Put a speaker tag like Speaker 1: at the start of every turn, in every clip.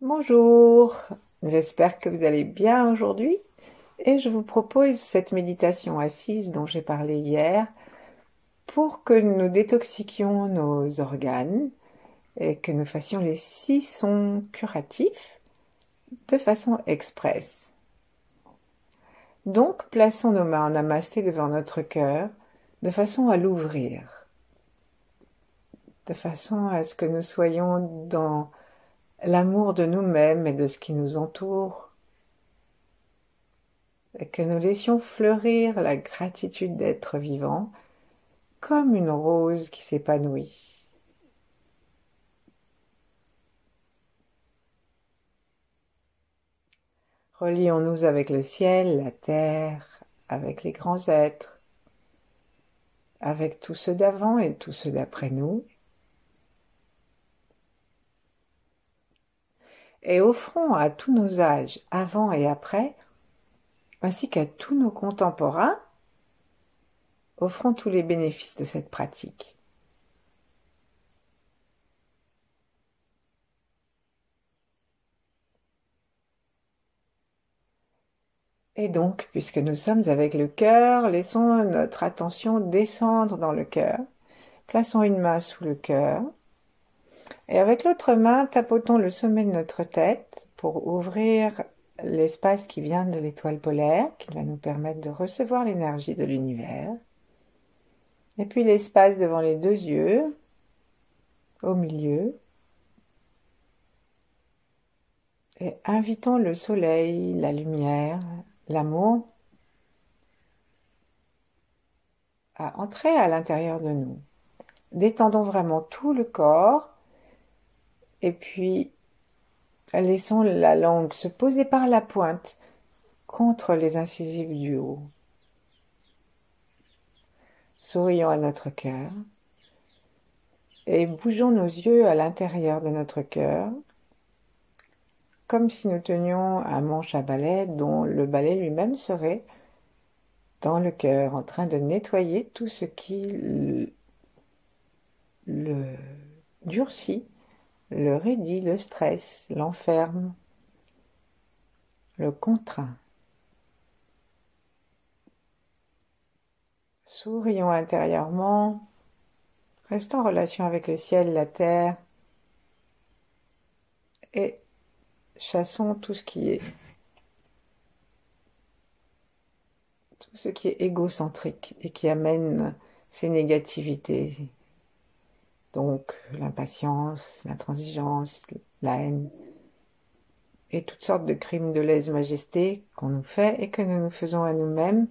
Speaker 1: Bonjour, j'espère que vous allez bien aujourd'hui et je vous propose cette méditation assise dont j'ai parlé hier pour que nous détoxiquions nos organes et que nous fassions les 6 sons curatifs de façon express. Donc, plaçons nos mains en namasté devant notre cœur de façon à l'ouvrir, de façon à ce que nous soyons dans l'amour de nous-mêmes et de ce qui nous entoure, et que nous laissions fleurir la gratitude d'être vivant comme une rose qui s'épanouit. Relions-nous avec le ciel, la terre, avec les grands êtres, avec tous ceux d'avant et tous ceux d'après nous, et offrons à tous nos âges, avant et après, ainsi qu'à tous nos contemporains, offrons tous les bénéfices de cette pratique. Et donc, puisque nous sommes avec le cœur, laissons notre attention descendre dans le cœur. Plaçons une main sous le cœur. Et avec l'autre main, tapotons le sommet de notre tête pour ouvrir l'espace qui vient de l'étoile polaire, qui va nous permettre de recevoir l'énergie de l'univers. Et puis l'espace devant les 2 yeux, au milieu. Et invitons le soleil, la lumière, l'amour à entrer à l'intérieur de nous. Détendons vraiment tout le corps et puis laissons la langue se poser par la pointe contre les incisives du haut. Sourions à notre cœur et bougeons nos yeux à l'intérieur de notre cœur, comme si nous tenions un manche à balai dont le balai lui-même serait dans le cœur, en train de nettoyer tout ce qui le durcit, le raidit, le stresse, l'enferme, le contraint. Sourions intérieurement, restons en relation avec le ciel, la terre, et chassons tout ce qui est égocentrique et qui amène ces négativités. Donc l'impatience, l'intransigeance, la haine et toutes sortes de crimes de lèse-majesté qu'on nous fait et que nous nous faisons à nous-mêmes,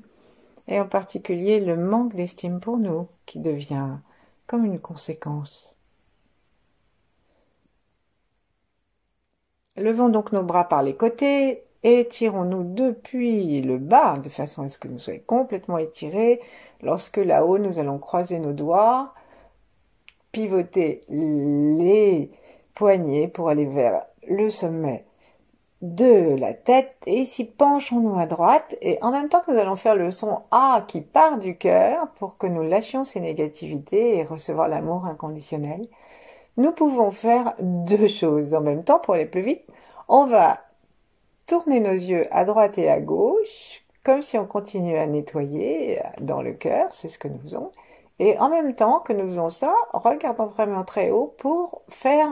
Speaker 1: et en particulier le manque d'estime pour nous qui devient comme une conséquence. Levons donc nos bras par les côtés et tirons-nous depuis le bas de façon à ce que nous soyons complètement étirés. Lorsque là-haut nous allons croiser nos doigts, pivoter les poignets pour aller vers le sommet de la tête, et ici penchons-nous à droite, et en même temps que nous allons faire le son A qui part du cœur pour que nous lâchions ces négativités et recevoir l'amour inconditionnel, nous pouvons faire 2 choses en même temps pour aller plus vite. On va tourner nos yeux à droite et à gauche, comme si on continuait à nettoyer dans le cœur, c'est ce que nous faisons. Et en même temps que nous faisons ça, regardons vraiment très haut pour faire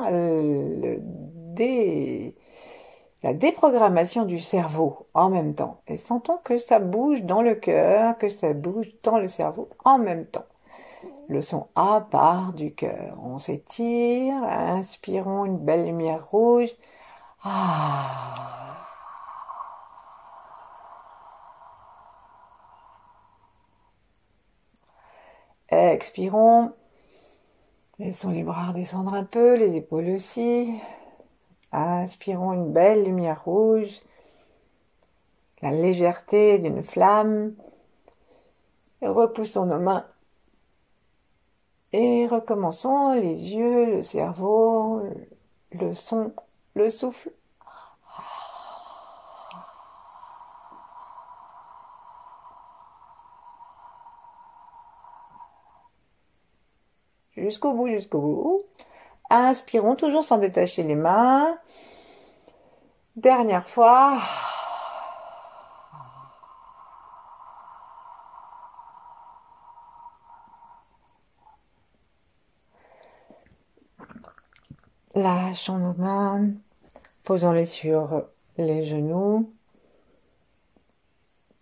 Speaker 1: la déprogrammation du cerveau en même temps. Et sentons que ça bouge dans le cœur, que ça bouge dans le cerveau en même temps. Le son A part du cœur. On s'étire, inspirons une belle lumière rouge. Ah. Expirons. Laissons les bras redescendre un peu, les épaules aussi. Inspirons une belle lumière rouge. La légèreté d'une flamme. Et repoussons nos mains. Et recommençons les yeux, le cerveau, le son, le souffle. Jusqu'au bout, jusqu'au bout. Inspirons toujours sans détacher les mains. Dernière fois. Lâchons nos mains, posons-les sur les genoux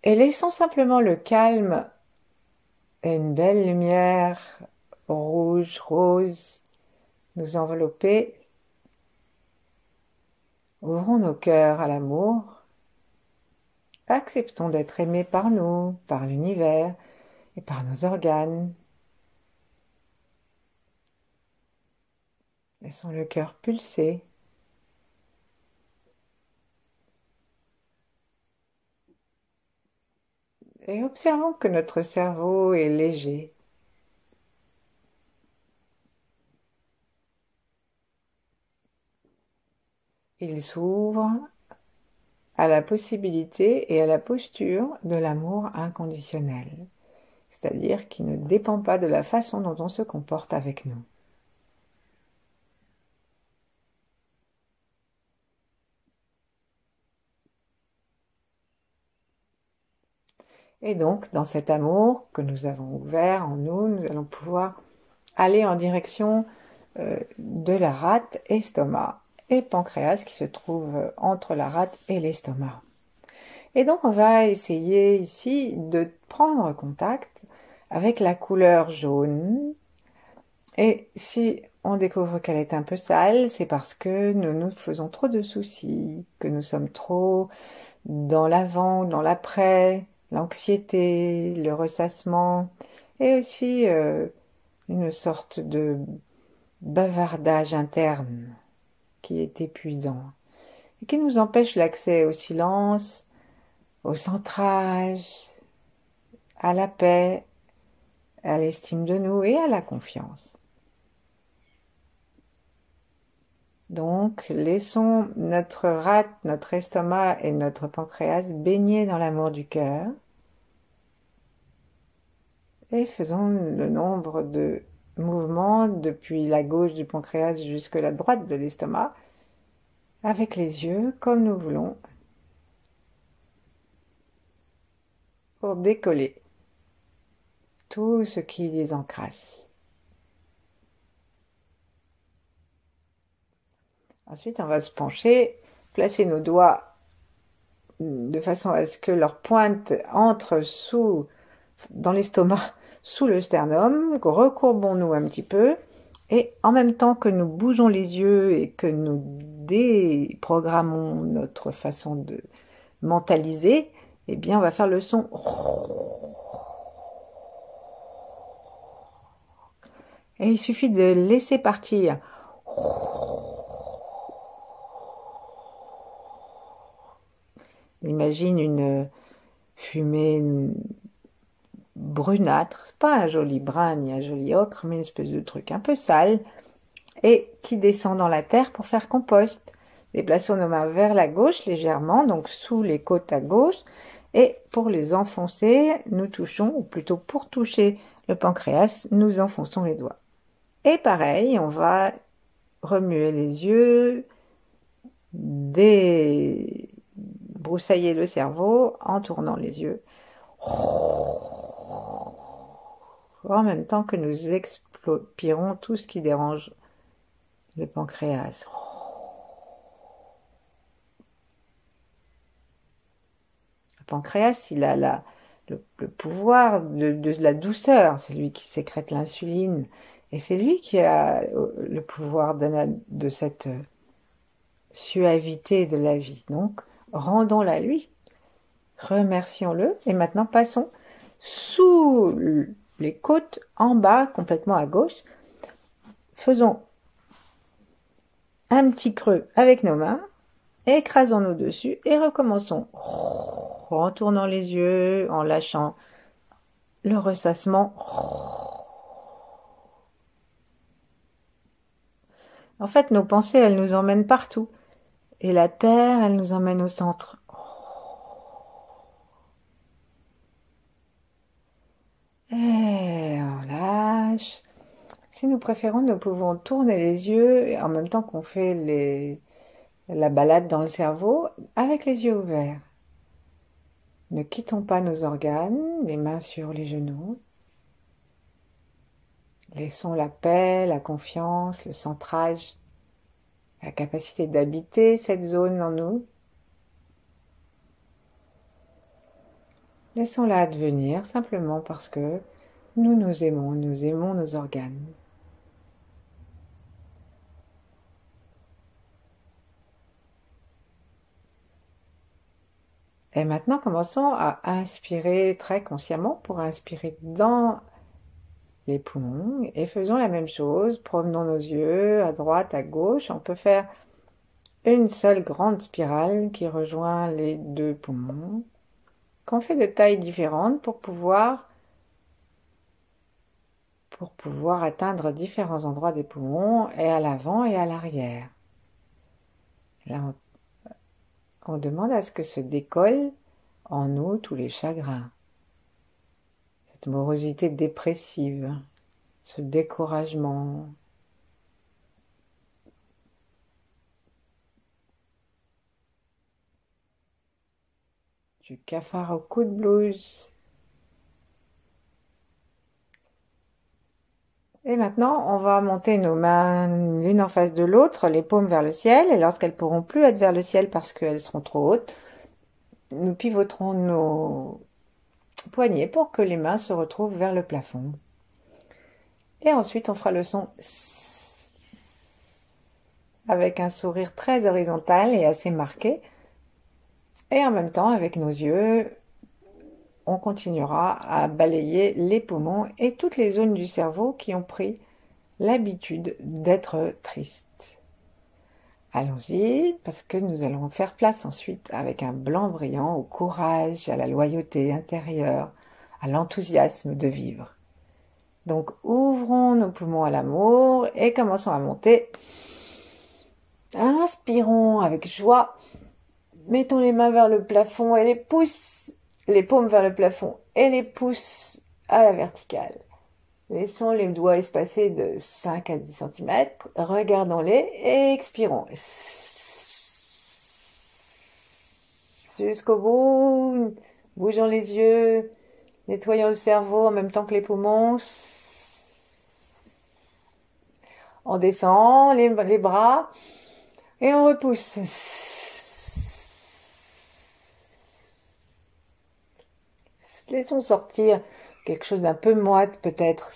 Speaker 1: et laissons simplement le calme et une belle lumière rouge, rose nous envelopper. Ouvrons nos cœurs à l'amour. Acceptons d'être aimés par nous, par l'univers et par nos organes. Laissons le cœur pulser. Et observons que notre cerveau est léger. Il s'ouvre à la possibilité et à la posture de l'amour inconditionnel, c'est-à-dire qui ne dépend pas de la façon dont on se comporte avec nous. Et donc, dans cet amour que nous avons ouvert en nous, nous allons pouvoir aller en direction de la rate, estomac et pancréas qui se trouve entre la rate et l'estomac. Et donc, on va essayer ici de prendre contact avec la couleur jaune. Et si on découvre qu'elle est un peu sale, c'est parce que nous nous faisons trop de soucis, que nous sommes trop dans l'avant, dans l'après, l'anxiété, le ressassement, et aussi une sorte de bavardage interne qui est épuisant et qui nous empêche l'accès au silence, au centrage, à la paix, à l'estime de nous et à la confiance. Donc, laissons notre rate, notre estomac et notre pancréas baigner dans l'amour du cœur et faisons le nombre de mouvements depuis la gauche du pancréas jusqu'à la droite de l'estomac avec les yeux comme nous voulons pour décoller tout ce qui les encrasse. Ensuite, on va se pencher, placer nos doigts de façon à ce que leur pointe entre dans l'estomac, sous le sternum. Recourbons-nous un petit peu. Et en même temps que nous bougeons les yeux et que nous déprogrammons notre façon de mentaliser, eh bien, on va faire le son. Et il suffit de laisser partir. Imagine une fumée brunâtre, c'est pas un joli brun ni un joli ocre, mais une espèce de truc un peu sale, et qui descend dans la terre pour faire compost. Déplaçons nos mains vers la gauche légèrement, donc sous les côtes à gauche, et pour les enfoncer, nous touchons, ou plutôt pour toucher le pancréas, nous enfonçons les doigts. Et pareil, on va remuer les yeux, débroussailler le cerveau en tournant les yeux, en même temps que nous expirons tout ce qui dérange le pancréas. Le pancréas, il a le pouvoir de la douceur, c'est lui qui sécrète l'insuline, et c'est lui qui a le pouvoir de cette suavité de la vie. Donc, rendons-la lui, remercions-le, et maintenant passons sous les côtes, en bas, complètement à gauche. Faisons un petit creux avec nos mains, écrasons-nous dessus et recommençons en tournant les yeux, en lâchant le ressassement. En fait, nos pensées, elles nous emmènent partout. Et la terre, elle nous emmène au centre. Et on lâche. Si nous préférons, nous pouvons tourner les yeux en même temps qu'on fait la balade dans le cerveau avec les yeux ouverts. Ne quittons pas nos organes, les mains sur les genoux. Laissons la paix, la confiance, le centrage, la capacité d'habiter cette zone en nous. Laissons-la advenir simplement parce que nous nous aimons nos organes. Et maintenant, commençons à inspirer très consciemment pour inspirer dans les poumons et faisons la même chose. Promenons nos yeux à droite, à gauche. On peut faire une seule grande spirale qui rejoint les deux poumons, qu'on fait de tailles différentes pour pouvoir atteindre différents endroits des poumons et à l'avant et à l'arrière. Là, on demande à ce que se décolle en nous tous les chagrins, cette morosité dépressive, ce découragement. Du cafard au coup de blues. Et maintenant, on va monter nos mains l'une en face de l'autre, les paumes vers le ciel, et lorsqu'elles pourront plus être vers le ciel parce qu'elles seront trop hautes, nous pivoterons nos poignets pour que les mains se retrouvent vers le plafond. Et ensuite, on fera le son avec un sourire très horizontal et assez marqué. Et en même temps, avec nos yeux, on continuera à balayer les poumons et toutes les zones du cerveau qui ont pris l'habitude d'être tristes. Allons-y, parce que nous allons faire place ensuite avec un blanc brillant au courage, à la loyauté intérieure, à l'enthousiasme de vivre. Donc ouvrons nos poumons à l'amour et commençons à monter. Inspirons avec joie. Mettons les mains vers le plafond et les pouces, les paumes vers le plafond et les pouces à la verticale. Laissons les doigts espacés de 5 à 10 cm. Regardons-les et expirons. Jusqu'au bout. Bougeons les yeux. Nettoyons le cerveau en même temps que les poumons. On descend les bras et on repousse. Laissons sortir quelque chose d'un peu moite peut-être.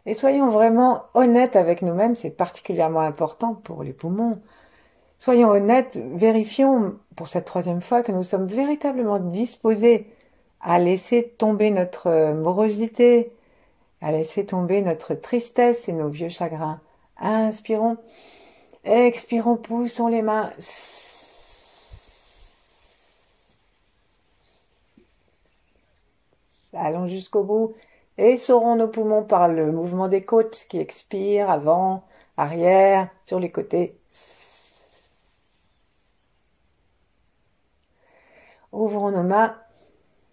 Speaker 1: Et soyons vraiment honnêtes avec nous-mêmes, c'est particulièrement important pour les poumons. Soyons honnêtes, vérifions pour cette troisième fois que nous sommes véritablement disposés à laisser tomber notre morosité, à laisser tomber notre tristesse et nos vieux chagrins. Inspirons, expirons, poussons les mains. Allons jusqu'au bout. Essorons nos poumons par le mouvement des côtes qui expirent avant, arrière, sur les côtés. Ouvrons nos mains,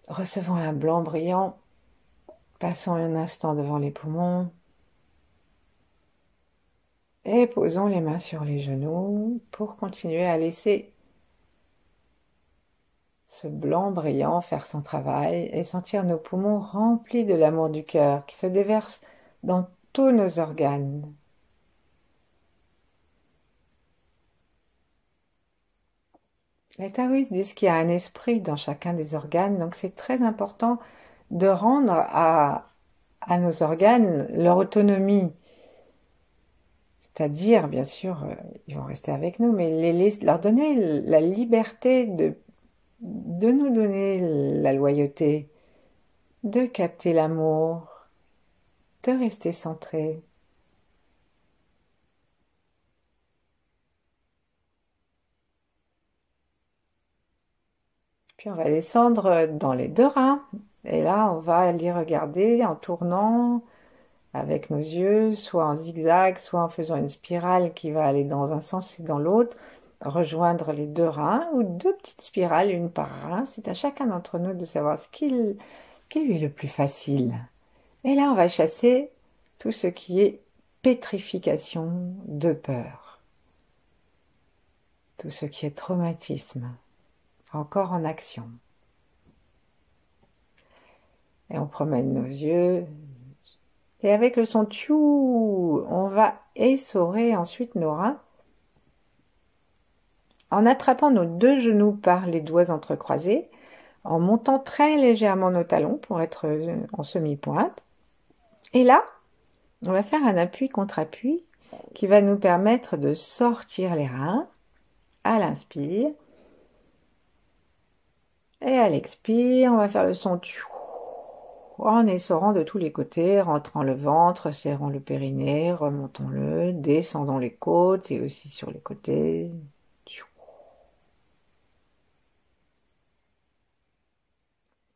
Speaker 1: recevons un blanc brillant, passons un instant devant les poumons et posons les mains sur les genoux pour continuer à laisser ce blanc brillant faire son travail et sentir nos poumons remplis de l'amour du cœur qui se déverse dans tous nos organes. Les taoïstes disent qu'il y a un esprit dans chacun des organes, donc c'est très important de rendre à nos organes leur autonomie. C'est-à-dire, bien sûr, ils vont rester avec nous, mais leur donner la liberté de nous donner la loyauté, de capter l'amour, de rester centré. Puis on va descendre dans les deux reins, et là on va les regarder en tournant avec nos yeux, soit en zigzag, soit en faisant une spirale qui va aller dans un sens et dans l'autre, rejoindre les deux reins, ou deux petites spirales, une par rein. C'est à chacun d'entre nous de savoir ce qui lui est le plus facile. Et là, on va chasser tout ce qui est pétrification de peur. Tout ce qui est traumatisme, encore en action. Et on promène nos yeux. Et avec le son tchou, on va essorer ensuite nos reins en attrapant nos deux genoux par les doigts entrecroisés, en montant très légèrement nos talons pour être en semi-pointe. Et là, on va faire un appui contre appui qui va nous permettre de sortir les reins à l'inspire. Et à l'expire, on va faire le son tchou en essorant de tous les côtés, rentrant le ventre, serrant le périnée, remontons-le, descendons les côtes et aussi sur les côtés.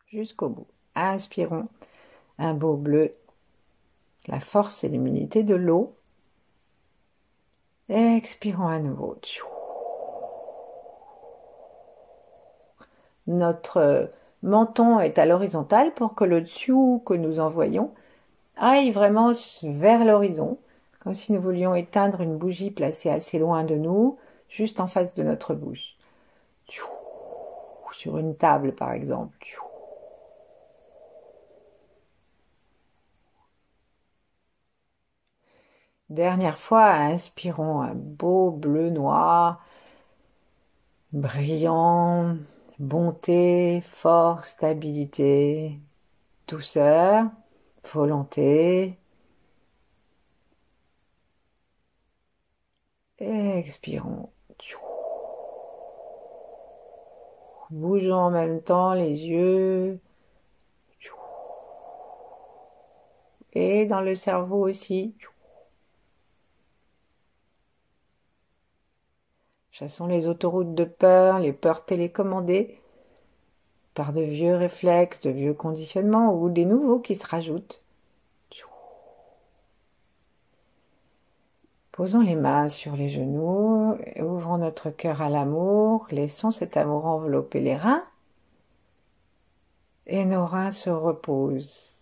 Speaker 1: Jusqu'au bout. Inspirons un beau bleu, la force et l'humilité de l'eau. Expirons à nouveau. Notre menton est à l'horizontale pour que le tchou que nous envoyons aille vraiment vers l'horizon, comme si nous voulions éteindre une bougie placée assez loin de nous, juste en face de notre bouche. Sur une table par exemple. Dernière fois, inspirons un beau bleu noir, brillant, bonté, force, stabilité, douceur, volonté. Expirons. Bougeons en même temps les yeux. Et dans le cerveau aussi. Chassons les autoroutes de peur, les peurs télécommandées, par de vieux réflexes, de vieux conditionnements ou des nouveaux qui se rajoutent. Posons les mains sur les genoux, ouvrons notre cœur à l'amour, laissons cet amour envelopper les reins et nos reins se reposent.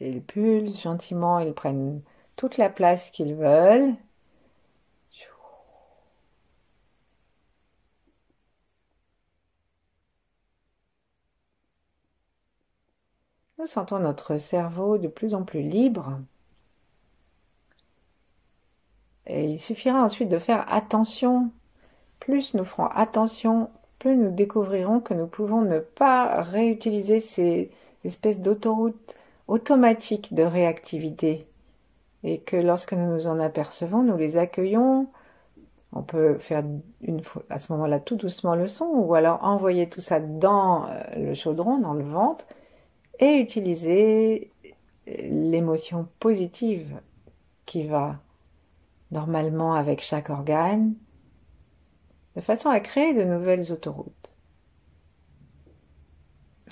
Speaker 1: Ils pulsent gentiment, ils prennent toute la place qu'ils veulent. Nous sentons notre cerveau de plus en plus libre. Et il suffira ensuite de faire attention. Plus nous ferons attention, plus nous découvrirons que nous pouvons ne pas réutiliser ces espèces d'autoroutes automatiques de réactivité. Et que lorsque nous nous en apercevons, nous les accueillons. On peut faire à ce moment-là tout doucement le son, ou alors envoyer tout ça dans le chaudron, dans le ventre, et utiliser l'émotion positive qui va normalement avec chaque organe, de façon à créer de nouvelles autoroutes.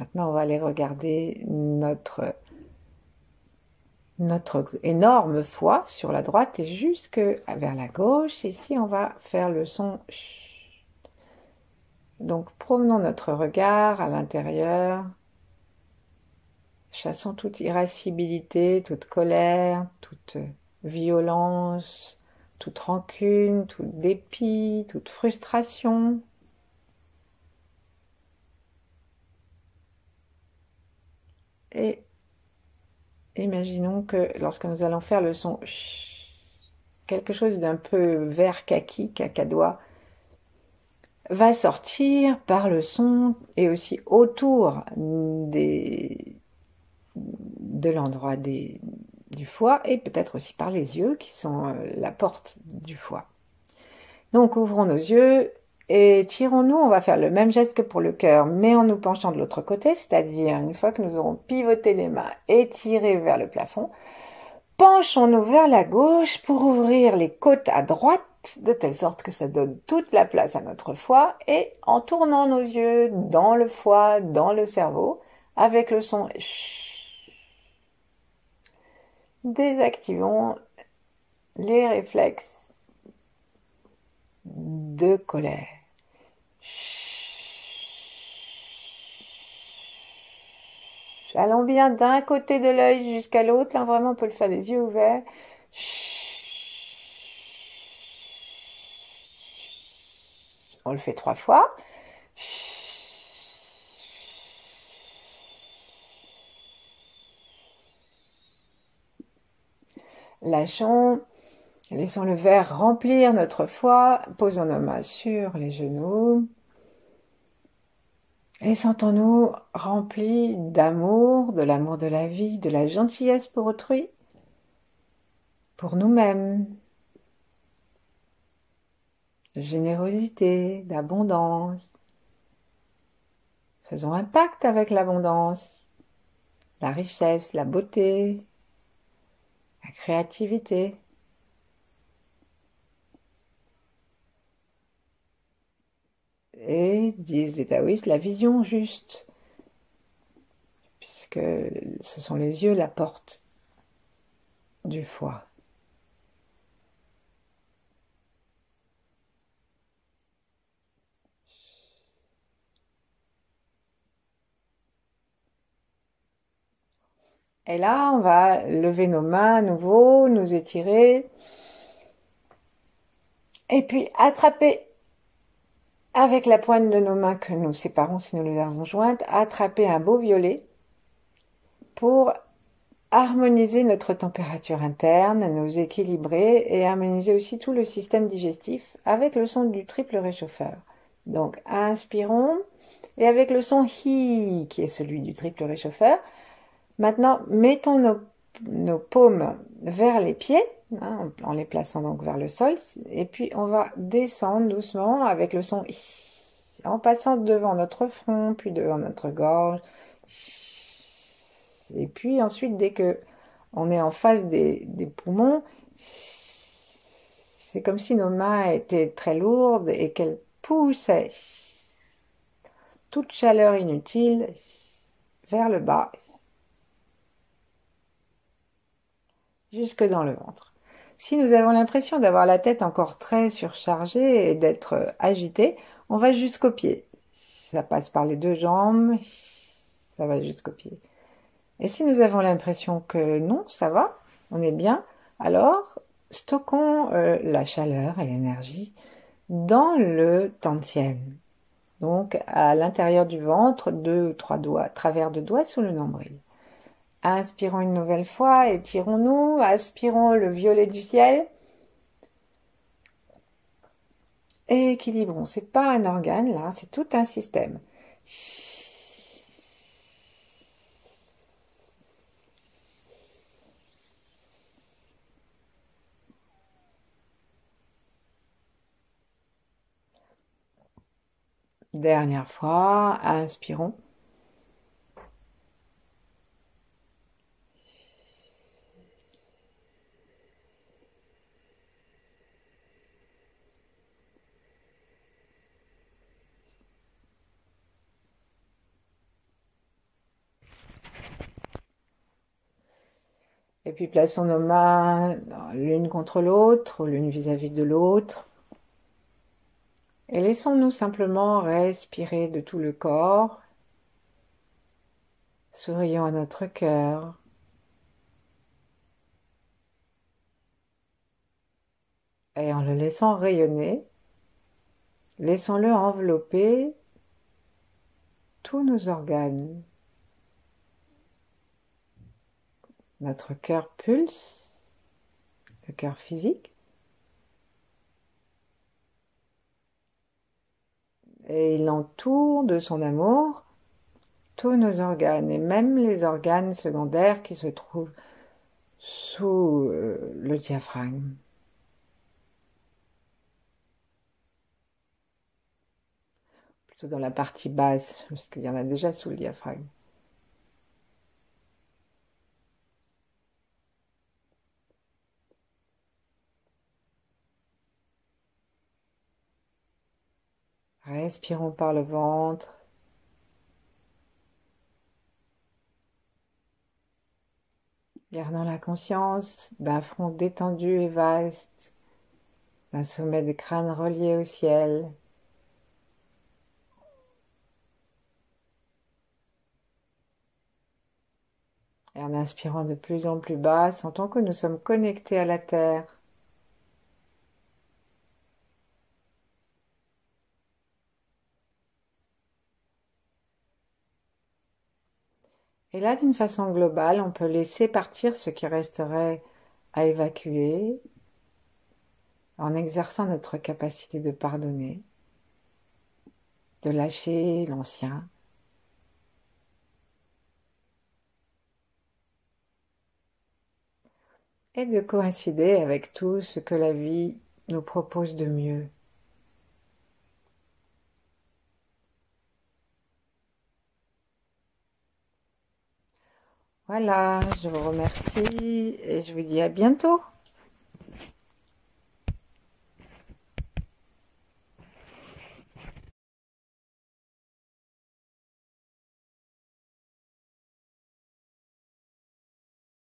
Speaker 1: Maintenant, on va aller regarder notre énorme foie sur la droite et jusque vers la gauche. Ici, on va faire le son chut. Donc, promenons notre regard à l'intérieur. Chassons toute irascibilité, toute colère, toute violence, toute rancune, tout dépit, toute frustration. Et imaginons que lorsque nous allons faire le son chut, quelque chose d'un peu vert kaki, cacadois, va sortir par le son et aussi autour de l'endroit du foie et peut-être aussi par les yeux qui sont la porte du foie. Donc ouvrons nos yeux et tirons-nous, on va faire le même geste que pour le cœur mais en nous penchant de l'autre côté, c'est-à-dire une fois que nous aurons pivoté les mains et tiré vers le plafond, penchons-nous vers la gauche pour ouvrir les côtes à droite de telle sorte que ça donne toute la place à notre foie et en tournant nos yeux dans le foie, dans le cerveau, avec le son chut, désactivons les réflexes de colère. Allons bien d'un côté de l'œil jusqu'à l'autre. Là, vraiment, on peut le faire les yeux ouverts. On le fait 3 fois. Lâchons. Laissons le verre remplir notre foie. Posons nos mains sur les genoux. Et sentons-nous remplis d'amour, de l'amour de la vie, de la gentillesse pour autrui, pour nous-mêmes, de générosité, d'abondance. Faisons un pacte avec l'abondance, la richesse, la beauté, la créativité. Et, disent les taoïstes, la vision juste, puisque ce sont les yeux la porte du foie. Et là, on va lever nos mains à nouveau, nous étirer, et puis attraper avec la pointe de nos mains que nous séparons si nous les avons jointes, attraper un beau violet pour harmoniser notre température interne, nous équilibrer et harmoniser aussi tout le système digestif avec le son du triple réchauffeur. Donc, inspirons et avec le son hi qui est celui du triple réchauffeur. Maintenant, mettons nos paumes vers les pieds, hein, en les plaçant donc vers le sol, et puis on va descendre doucement avec le son hi, en passant devant notre front, puis devant notre gorge. Et puis ensuite, dès que on est en face des poumons, c'est comme si nos mains étaient très lourdes et qu'elles poussaient toute chaleur inutile vers le bas, jusque dans le ventre. Si nous avons l'impression d'avoir la tête encore très surchargée et d'être agité, on va jusqu'aux pieds. Ça passe par les 2 jambes, ça va jusqu'aux pieds. Et si nous avons l'impression que non, ça va, on est bien, alors stockons la chaleur et l'énergie dans le tantien. Donc à l'intérieur du ventre, 2 ou 3 doigts, travers de doigts sous le nombril. Inspirons une nouvelle fois, étirons-nous, aspirons le violet du ciel. Et équilibrons. C'est pas un organe là, c'est tout un système. Dernière fois, inspirons. Et puis plaçons nos mains l'une contre l'autre, ou l'une vis-à-vis de l'autre. Et laissons-nous simplement respirer de tout le corps. Sourions à notre cœur. Et en le laissant rayonner, laissons-le envelopper tous nos organes. Notre cœur pulse, le cœur physique. Et il entoure de son amour tous nos organes, et même les organes secondaires qui se trouvent sous le diaphragme. Plutôt dans la partie basse, parce qu'il y en a déjà sous le diaphragme. Respirons par le ventre. Gardant la conscience d'un front détendu et vaste, d'un sommet de crâne relié au ciel. Et en inspirant de plus en plus bas, sentons que nous sommes connectés à la Terre. Et là, d'une façon globale, on peut laisser partir ce qui resterait à évacuer en exerçant notre capacité de pardonner, de lâcher l'ancien et de coïncider avec tout ce que la vie nous propose de mieux. Voilà, je vous remercie et je vous dis à bientôt.